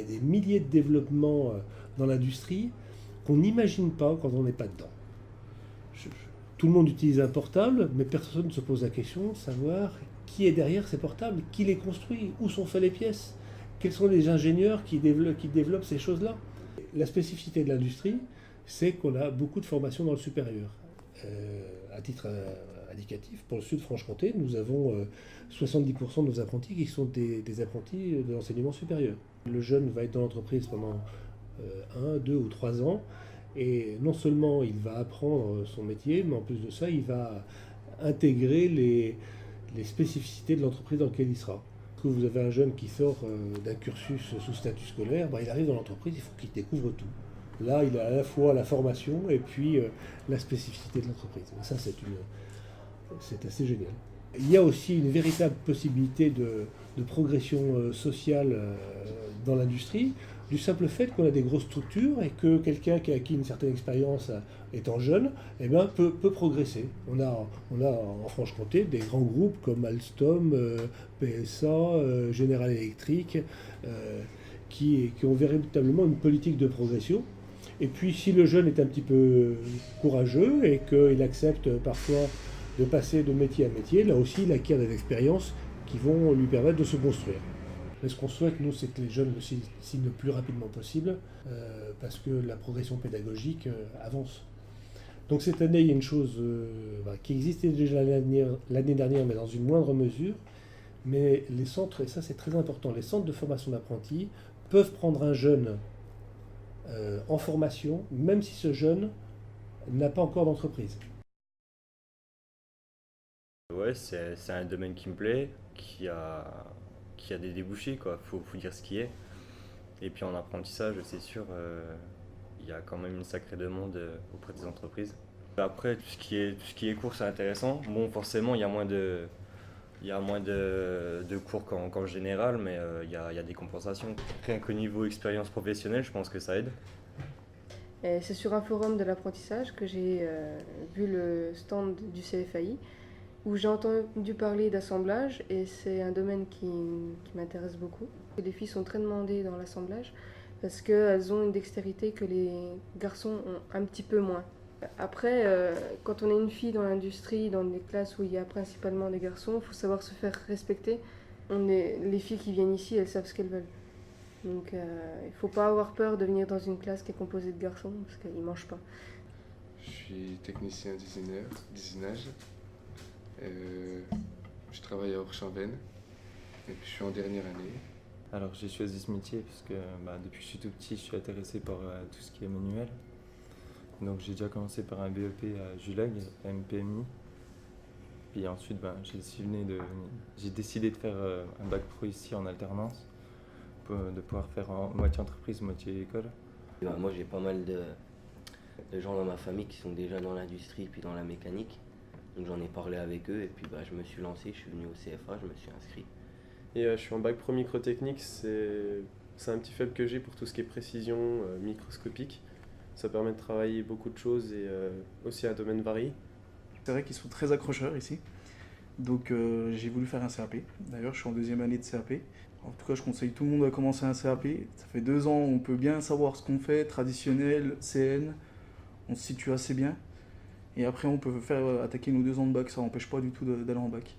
des milliers de développements dans l'industrie qu'on n'imagine pas quand on n'est pas dedans. Tout le monde utilise un portable, mais personne ne se pose la question de savoir qui est derrière ces portables, qui les construit, où sont faites les pièces, quels sont les ingénieurs qui développent ces choses-là. La spécificité de l'industrie, c'est qu'on a beaucoup de formations dans le supérieur. À titre indicatif, pour le Sud-Franche-Comté, nous avons 70% de nos apprentis qui sont des apprentis de l'enseignement supérieur. Le jeune va être dans l'entreprise pendant 1, 2 ou 3 ans, et non seulement il va apprendre son métier, mais en plus de ça, il va intégrer les spécificités de l'entreprise dans laquelle il sera. Quand vous avez un jeune qui sort d'un cursus sous statut scolaire, il arrive dans l'entreprise, il faut qu'il découvre tout. Là, il a à la fois la formation et puis la spécificité de l'entreprise. Et ça, c'est assez génial. Il y a aussi une véritable possibilité de progression sociale dans l'industrie, du simple fait qu'on a des grosses structures et que quelqu'un qui a acquis une certaine expérience étant jeune peut progresser. On a en Franche-Comté des grands groupes comme Alstom, PSA, General Electric, qui ont véritablement une politique de progression. Et puis si le jeune est un petit peu courageux et qu'il accepte parfois de passer de métier à métier, là aussi il acquiert des expériences qui vont lui permettre de se construire. Mais ce qu'on souhaite, nous, c'est que les jeunes le signent le plus rapidement possible, parce que la progression pédagogique avance. Donc cette année, il y a une chose qui existait déjà l'année dernière, mais dans une moindre mesure. Mais les centres, et ça c'est très important, les centres de formation d'apprentis peuvent prendre un jeune en formation, même si ce jeune n'a pas encore d'entreprise. Ouais, c'est un domaine qui me plaît, qui a des débouchés, quoi. Faut dire ce qui est. Et puis en apprentissage, c'est sûr, il y a quand même une sacrée demande auprès des entreprises. Après, tout ce qui est cours, c'est intéressant. Bon, forcément, il y a moins de cours qu'en général, mais il y a des compensations. Rien qu'au niveau expérience professionnelle, je pense que ça aide. Et c'est sur un forum de l'apprentissage que j'ai vu le stand du CFAI, où j'ai entendu parler d'assemblage, et c'est un domaine qui m'intéresse beaucoup. Les filles sont très demandées dans l'assemblage parce qu'elles ont une dextérité que les garçons ont un petit peu moins. Après, quand on est une fille dans l'industrie, dans des classes où il y a principalement des garçons, il faut savoir se faire respecter. Les filles qui viennent ici, elles savent ce qu'elles veulent. Donc il ne faut pas avoir peur de venir dans une classe qui est composée de garçons, parce qu'ils ne mangent pas. Je suis technicien désignage. Je travaille à Orchambaine et puis je suis en dernière année. Alors j'ai choisi ce métier parce que depuis que je suis tout petit, je suis intéressé par tout ce qui est manuel. Donc j'ai déjà commencé par un BEP à Julag, à MPMI. Puis ensuite j'ai décidé de faire un bac pro ici en alternance, de pouvoir faire en moitié entreprise, moitié école. Moi j'ai pas mal de gens dans ma famille qui sont déjà dans l'industrie puis dans la mécanique. Donc j'en ai parlé avec eux et puis je me suis lancé, je suis venu au CFA, je me suis inscrit. Et je suis en bac pro microtechnique, c'est un petit faible que j'ai pour tout ce qui est précision microscopique. Ça permet de travailler beaucoup de choses et aussi un domaine varié. C'est vrai qu'ils sont très accrocheurs ici, donc j'ai voulu faire un CAP. D'ailleurs je suis en deuxième année de CAP. En tout cas je conseille tout le monde à commencer un CAP. Ça fait 2 ans, on peut bien savoir ce qu'on fait, traditionnel, CN, on se situe assez bien. Et après on peut attaquer nos 2 ans de bac, ça n'empêche pas du tout d'aller en bac.